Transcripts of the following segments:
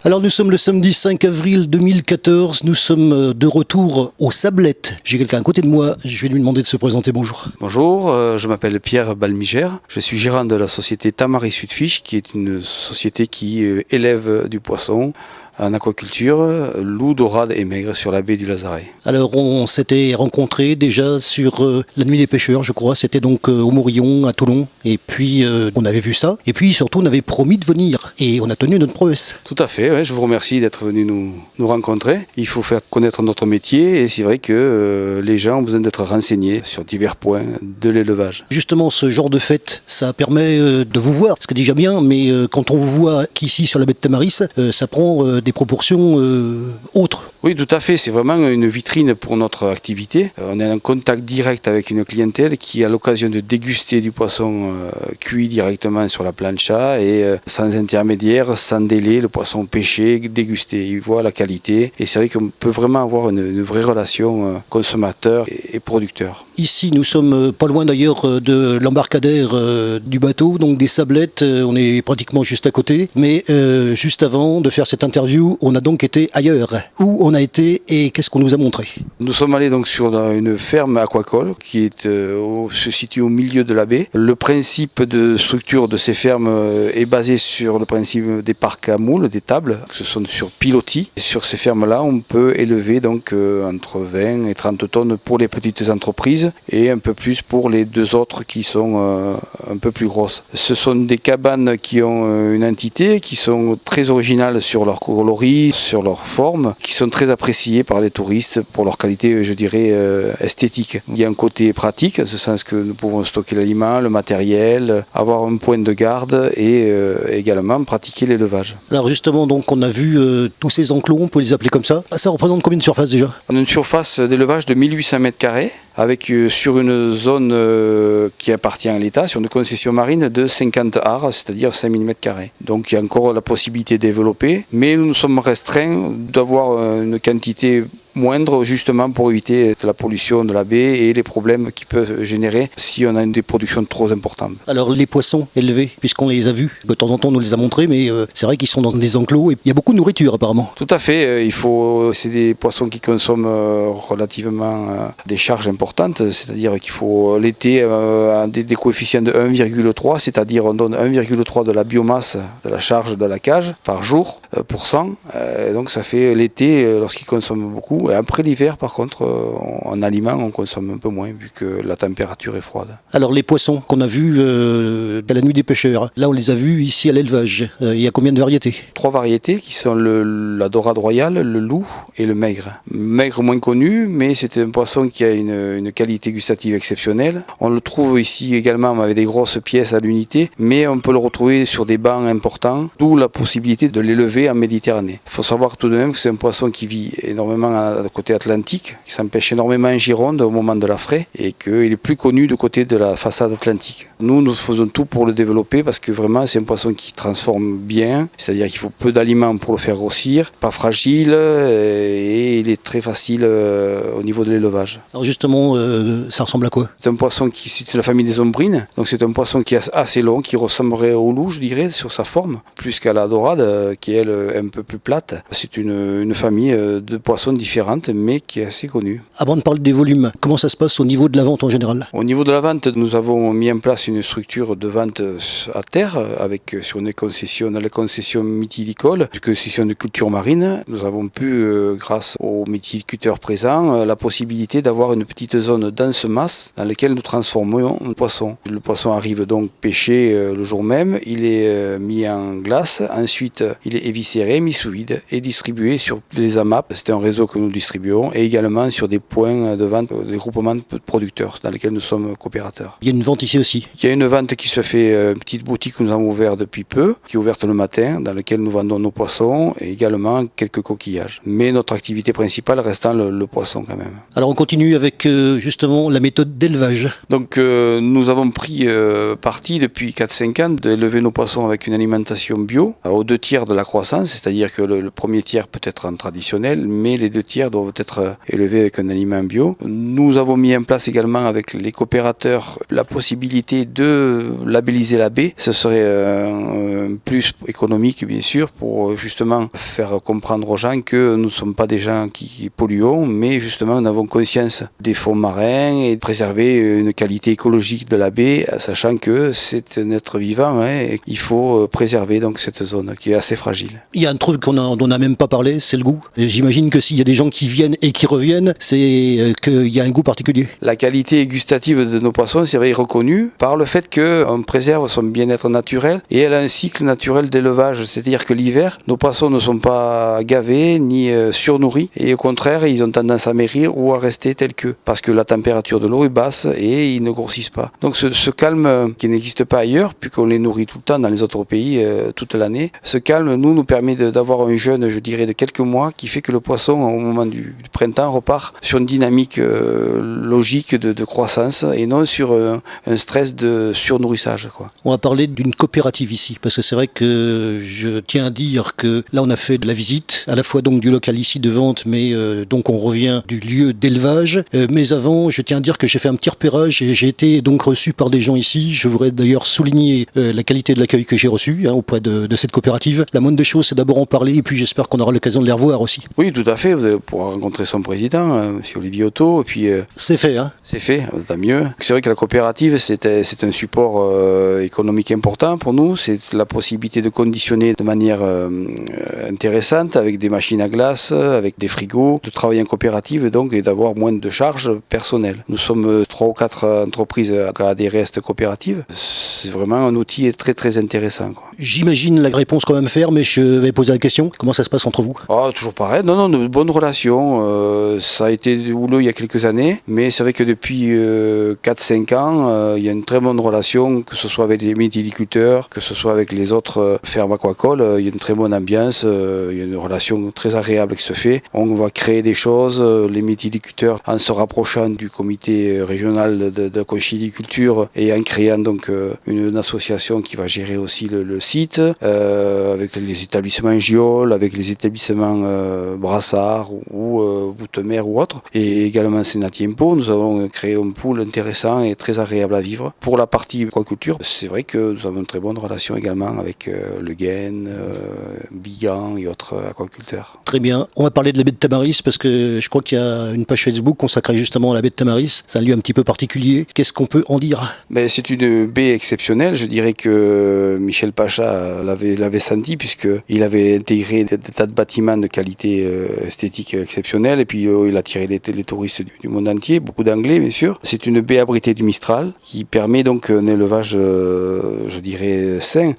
Alors nous sommes le samedi 5 avril 2014, nous sommes de retour aux Sablettes. J'ai quelqu'un à côté de moi, je vais lui demander de se présenter, bonjour. Bonjour, je m'appelle Pierre Balmigère, je suis gérant de la société Tamari Sudfish, qui est une société qui élève du poisson en aquaculture, loup, dorade et maigre sur la baie du Lazaret. Alors on s'était rencontrés déjà sur la nuit des pêcheurs, je crois, c'était donc au Morillon, à Toulon, et puis on avait vu ça, et puis surtout on avait promis de venir, et on a tenu notre promesse. Tout à fait, ouais, je vous remercie d'être venu nous rencontrer. Il faut faire connaître notre métier, et c'est vrai que les gens ont besoin d'être renseignés sur divers points de l'élevage. Justement, ce genre de fête, ça permet de vous voir, ce qui est déjà bien, mais quand on vous voit qu'ici sur la baie de Tamaris, ça prend des proportions autres. Oui, tout à fait. C'est vraiment une vitrine pour notre activité. On est en contact direct avec une clientèle qui a l'occasion de déguster du poisson cuit directement sur la plancha et sans intermédiaire, sans délai, le poisson pêché, dégusté. Ils voient la qualité et c'est vrai qu'on peut vraiment avoir une vraie relation consommateur et producteur. Ici, nous sommes pas loin d'ailleurs de l'embarcadère du bateau, donc des Sablettes, on est pratiquement juste à côté. Mais juste avant de faire cette interview, on a donc été ailleurs. Où on a été et qu'est-ce qu'on nous a montré? Nous sommes allés donc sur une ferme aquacole qui est, se situe au milieu de la baie. Le principe de structure de ces fermes est basé sur le principe des parcs à moules, des tables, ce sont sur pilotis. Sur ces fermes-là, on peut élever donc entre 20 et 30 tonnes pour les petites entreprises et un peu plus pour les deux autres qui sont un peu plus grosses. Ce sont des cabanes qui ont une entité, qui sont très originales sur leur coloris, sur leur forme, qui sont très appréciées par les touristes pour leur qualité, je dirais, esthétique. Il y a un côté pratique, en ce sens que nous pouvons stocker l'aliment, le matériel, avoir un point de garde et également pratiquer l'élevage. Alors justement, donc on a vu tous ces enclos, on peut les appeler comme ça. Ça représente combien de surface déjà? On a une surface d'élevage de 1800 m², avec sur une zone qui appartient à l'État, sur une concession marine de 50 arts, c'est-à-dire 5000 m². Donc il y a encore la possibilité de développer, mais nous nous sommes restreints d'avoir une quantité moindre justement pour éviter la pollution de la baie et les problèmes qui peuvent générer si on a des productions trop importantes. Alors les poissons élevés, puisqu'on les a vus, de temps en temps on nous les a montrés, mais c'est vrai qu'ils sont dans des enclos et il y a beaucoup de nourriture apparemment. Tout à fait, c'est des poissons qui consomment relativement des charges importantes, c'est-à-dire qu'il faut l'été des coefficients de 1,3, c'est-à-dire on donne 1,3 de la biomasse de la charge de la cage par jour pour 100, donc ça fait l'été lorsqu'ils consomment beaucoup. Et après l'hiver, par contre, en aliments, on consomme un peu moins vu que la température est froide. Alors les poissons qu'on a vus à la nuit des pêcheurs, là on les a vus ici à l'élevage. Il y a combien de variétés? 3 variétés qui sont la dorade royale, le loup et le maigre. Maigre moins connu, mais c'est un poisson qui a une qualité gustative exceptionnelle. On le trouve ici également avec des grosses pièces à l'unité, mais on peut le retrouver sur des bancs importants, d'où la possibilité de l'élever en Méditerranée. Il faut savoir tout de même que c'est un poisson qui vit énormément côté atlantique, qui s'empêche énormément en Gironde au moment de la fraie et qu'il est plus connu du côté de la façade atlantique. Nous faisons tout pour le développer parce que vraiment c'est un poisson qui transforme bien, c'est-à-dire qu'il faut peu d'aliments pour le faire grossir, pas fragile et il est très facile au niveau de l'élevage. Alors justement, ça ressemble à quoi? C'est un poisson qui c'est la famille des ombrines, donc c'est un poisson qui est assez long, qui ressemblerait au loup, je dirais, sur sa forme, plus qu'à la dorade, qui est elle un peu plus plate. C'est une famille de poissons différents, mais qui est assez connu. Avant de parler des volumes, comment ça se passe au niveau de la vente en général? Au niveau de la vente, nous avons mis en place une structure de vente à terre avec sur une concession, dans la concession mythilicole, une concession de culture marine. Nous avons pu, grâce aux mythiculteurs présents, la possibilité d'avoir une petite zone dense masse dans laquelle nous transformons le poisson. Le poisson arrive donc pêché le jour même, il est mis en glace, ensuite il est éviscéré, mis sous vide et distribué sur les AMAP. C'est un réseau que nous distribuons et également sur des points de vente, des groupements de producteurs dans lesquels nous sommes coopérateurs. Il y a une vente ici aussi? Il y a une vente qui se fait, une petite boutique que nous avons ouverte depuis peu, qui est ouverte le matin, dans laquelle nous vendons nos poissons et également quelques coquillages. Mais notre activité principale restant le poisson quand même. Alors on continue avec justement la méthode d'élevage. Donc nous avons pris parti depuis 4-5 ans d'élever nos poissons avec une alimentation bio aux 2 tiers de la croissance, c'est-à-dire que le premier tiers peut être en traditionnel, mais les 2 tiers laitières doivent être élevées avec un aliment bio. Nous avons mis en place également avec les coopérateurs la possibilité de labelliser la baie. Ce serait un plus économique bien sûr pour justement faire comprendre aux gens que nous ne sommes pas des gens qui polluons, mais justement nous avons conscience des fonds marins et de préserver une qualité écologique de la baie, sachant que c'est un être vivant et il faut préserver donc cette zone qui est assez fragile. Il y a un truc dont on n'a même pas parlé, c'est le goût. Et j'imagine que s'il y a des gens qui viennent et qui reviennent, c'est qu'il y a un goût particulier. La qualité gustative de nos poissons, c'est vrai, reconnue par le fait qu'on préserve son bien-être naturel et elle a un cycle naturel d'élevage, c'est-à-dire que l'hiver, nos poissons ne sont pas gavés ni surnourris et au contraire, ils ont tendance à maigrir ou à rester tels que, parce que la température de l'eau est basse et ils ne grossissent pas. Donc ce calme qui n'existe pas ailleurs, puisqu'on les nourrit tout le temps dans les autres pays toute l'année, ce calme nous permet d'avoir un jeûne, je dirais, de quelques mois qui fait que le poisson, au moment du printemps, repart sur une dynamique logique de croissance et non sur un stress de surnourrissage, quoi. On va parler d'une coopérative ici, parce que c'est vrai que je tiens à dire que là on a fait de la visite, à la fois donc du local ici de vente, mais donc on revient du lieu d'élevage. Mais avant, je tiens à dire que j'ai fait un petit repérage et j'ai été donc reçu par des gens ici. Je voudrais d'ailleurs souligner la qualité de l'accueil que j'ai reçu auprès de cette coopérative. La moindre des choses, c'est d'abord en parler et puis j'espère qu'on aura l'occasion de les revoir aussi. Oui, tout à fait. Vous allez pouvoir rencontrer son président, M. Olivier Otto, et puis c'est fait, hein. C'est fait, tant mieux. C'est vrai que la coopérative, c'est un support économique important pour nous. C'est la possibilité de conditionner de manière intéressante avec des machines à glace, avec des frigos, de travailler en coopérative donc et d'avoir moins de charges personnelles. Nous sommes 3 ou 4 entreprises à adhérer à cette coopérative. C'est vraiment un outil très très intéressant, quoi. J'imagine la réponse quand même faire, mais je vais poser la question. Comment ça se passe entre vous ? Toujours pareil. Non, de bonnes relations. Ça a été houleux il y a quelques années, mais c'est vrai que depuis 4-5 ans, il y a une très bonne relation, que ce soit avec les méthyliculteurs, que ce soit avec les autres fermes aquacoles. Il y a une très bonne ambiance, il y a une relation très agréable qui se fait. On va créer des choses, les méthyliculteurs, en se rapprochant du comité régional de la conchyliculture et en créant donc une association qui va gérer aussi le site, avec les établissements Giol, avec les établissements Brassard ou Boutemer ou autres, et également Sénatiempo. Nous avons créé un pool intéressant et très agréable à vivre. Pour la partie aquaculture, c'est vrai que nous avons une très bonne relation également avec Le Guen, Billan et autres aquaculteurs. Très bien. On va parler de la baie de Tamaris parce que je crois qu'il y a une page Facebook consacrée justement à la baie de Tamaris. C'est un lieu un petit peu particulier. Qu'est-ce qu'on peut en dire ? C'est une baie exceptionnelle. Je dirais que Michel Pacha l'avait senti puisqu'il avait intégré des tas de bâtiments de qualité esthétique exceptionnelle et puis il a attiré les touristes du monde entier, beaucoup d'anglais bien sûr. C'est une baie abritée du Mistral qui permet donc un élevage, je dirais, sain.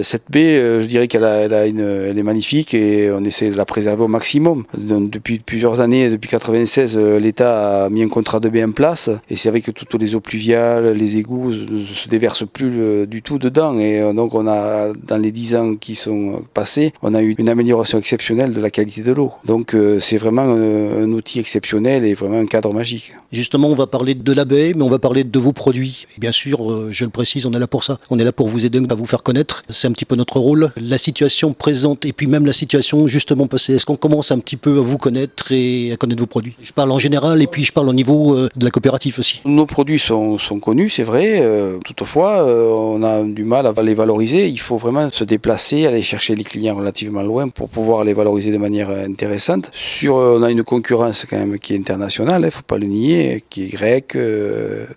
Cette baie, je dirais qu'elle elle est magnifique et on essaie de la préserver au maximum. Donc, depuis plusieurs années, depuis 1996, l'État a mis un contrat de baie en place et c'est vrai que toutes les eaux pluviales, les égouts ne se déversent plus du tout dedans et donc on a, dans les 10 ans qui sont passés, on a eu une amélioration exceptionnelle de la qualité de l'eau. Donc c'est vraiment un outil exceptionnel et vraiment un cadre magique. Justement, on va parler de la baie, mais on va parler de vos produits. Et bien sûr, je le précise, on est là pour ça. On est là pour vous aider à vous faire connaître. C'est un petit peu notre rôle. La situation présente et puis même la situation justement passée. Est-ce qu'on commence un petit peu à vous connaître et à connaître vos produits ? Je parle en général et puis je parle au niveau de la coopérative aussi. Nos produits sont connus, c'est vrai. Toutefois, on a du mal à les valoriser. Il faut vraiment se déplacer, aller chercher les clients relativement loin pour pouvoir les valoriser de manière intéressante. On a une concurrence quand même qui est internationale, il ne faut pas le nier, qui est grecque,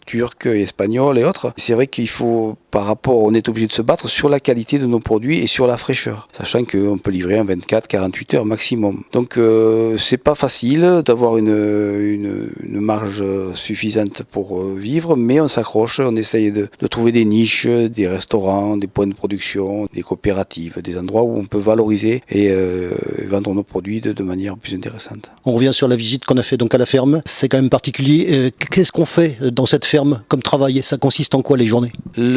turque, espagnole et autres. C'est vrai qu'il faut, on est obligé de se battre sur la qualité de nos produits et sur la fraîcheur, sachant qu'on peut livrer en 24-48 heures maximum. Donc c'est pas facile d'avoir une marge suffisante pour vivre, mais on s'accroche, on essaye de trouver des niches, des restaurants, des points de production, des coopératives, des endroits où on peut valoriser et vendre nos produits de manière plus intéressante. On revient sur la visite qu'on a fait donc à la ferme. C'est quand même particulier. Qu'est-ce qu'on fait dans cette ferme comme travail ? Ça consiste en quoi les journées ?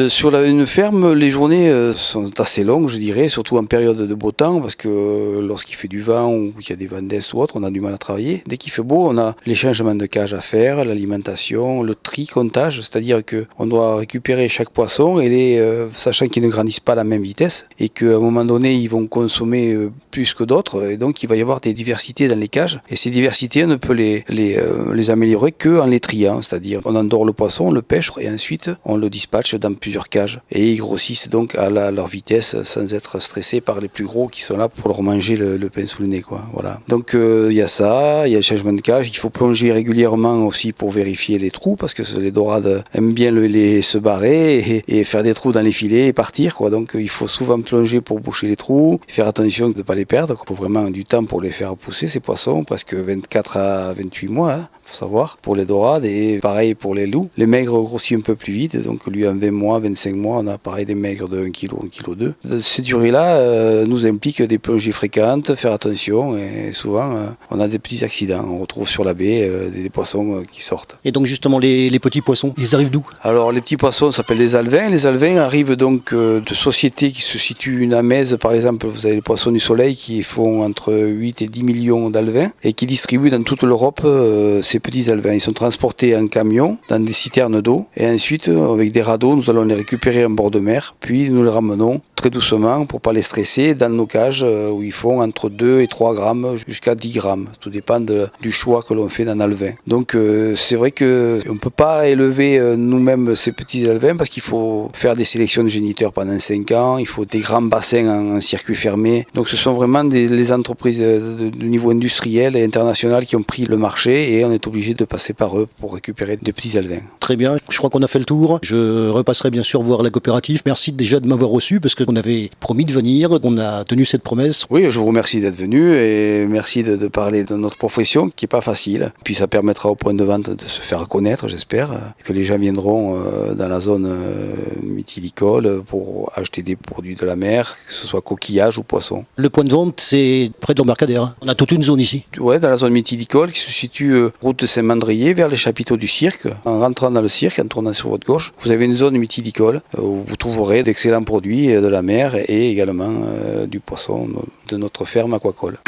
Sur une ferme, les journées journées sont assez longues, je dirais, surtout en période de beau temps, parce que lorsqu'il fait du vent ou qu'il y a des vents d'est ou autre, on a du mal à travailler. Dès qu'il fait beau, on a les changements de cage à faire, l'alimentation, le tri-comptage, c'est-à-dire qu'on doit récupérer chaque poisson, et sachant qu'ils ne grandissent pas à la même vitesse, et qu'à un moment donné, ils vont consommer plus que d'autres, et donc il va y avoir des diversités dans les cages, et ces diversités, on ne peut les améliorer qu'en les triant, c'est-à-dire on endort le poisson, on le pêche, et ensuite on le dispatche dans plusieurs cages, et ils grossissent donc à leur vitesse sans être stressés par les plus gros qui sont là pour leur manger le pain sous le nez, quoi. Voilà. Donc il y a ça, il y a le changement de cage, il faut plonger régulièrement aussi pour vérifier les trous, parce que les dorades aiment bien se barrer et faire des trous dans les filets et partir, quoi. Donc il faut souvent plonger pour boucher les trous, faire attention de ne pas les perdre. Il faut vraiment du temps pour les faire pousser, ces poissons, presque 24 à 28 mois, hein, faut savoir, pour les dorades, et pareil pour les loups. Les maigres grossissent un peu plus vite, donc lui en 20 mois, 25 mois, on a pareil des maigres de 1 kg, 1 kg 2. Ces durées-là nous impliquent des plongées fréquentes, faire attention, et souvent on a des petits accidents. On retrouve sur la baie des poissons qui sortent. Et donc justement les petits poissons, ils arrivent d'où? Alors les petits poissons s'appellent des alevins. Les alevins arrivent donc de sociétés qui se situent une à Metz, par exemple. Vous avez les poissons du soleil qui font entre 8 et 10 millions d'alevins et qui distribuent dans toute l'Europe ces petits alevins. Ils sont transportés en camion dans des citernes d'eau, et ensuite avec des radeaux nous allons les récupérer en bord de mer, puis nous les ramenons très doucement pour pas les stresser dans nos cages où ils font entre 2 et 3 grammes jusqu'à 10 grammes. Tout dépend du choix que l'on fait dans l'alevin. Donc c'est vrai qu'on ne peut pas élever nous-mêmes ces petits alevins parce qu'il faut faire des sélections de géniteurs pendant 5 ans, il faut des grands bassins en circuit fermé. Donc ce sont vraiment les entreprises de niveau industriel et international qui ont pris le marché, et on est obligé de passer par eux pour récupérer des petits alevins. Très bien, je crois qu'on a fait le tour. Je repasserai bien sûr voir la coopérative. Merci déjà de m'avoir reçu parce qu'on avait promis de venir, on a tenu cette promesse. Oui, je vous remercie d'être venu et merci de parler de notre profession qui n'est pas facile. Puis ça permettra au point de vente de se faire connaître, j'espère, et que les gens viendront dans la zone mythilicole pour acheter des produits de la mer, que ce soit coquillages ou poissons. Le point de vente, c'est près de l'embarcadère. On a toute une zone ici. Ouais, dans la zone mythilicole qui se situe route de Saint-Mandrier vers les chapiteaux du cirque. En rentrant dans le cirque, en tournant sur votre gauche, vous avez une zone mythilicole où vous trouverez d'excellents produits de la mer et également du poisson de notre ferme aquacole.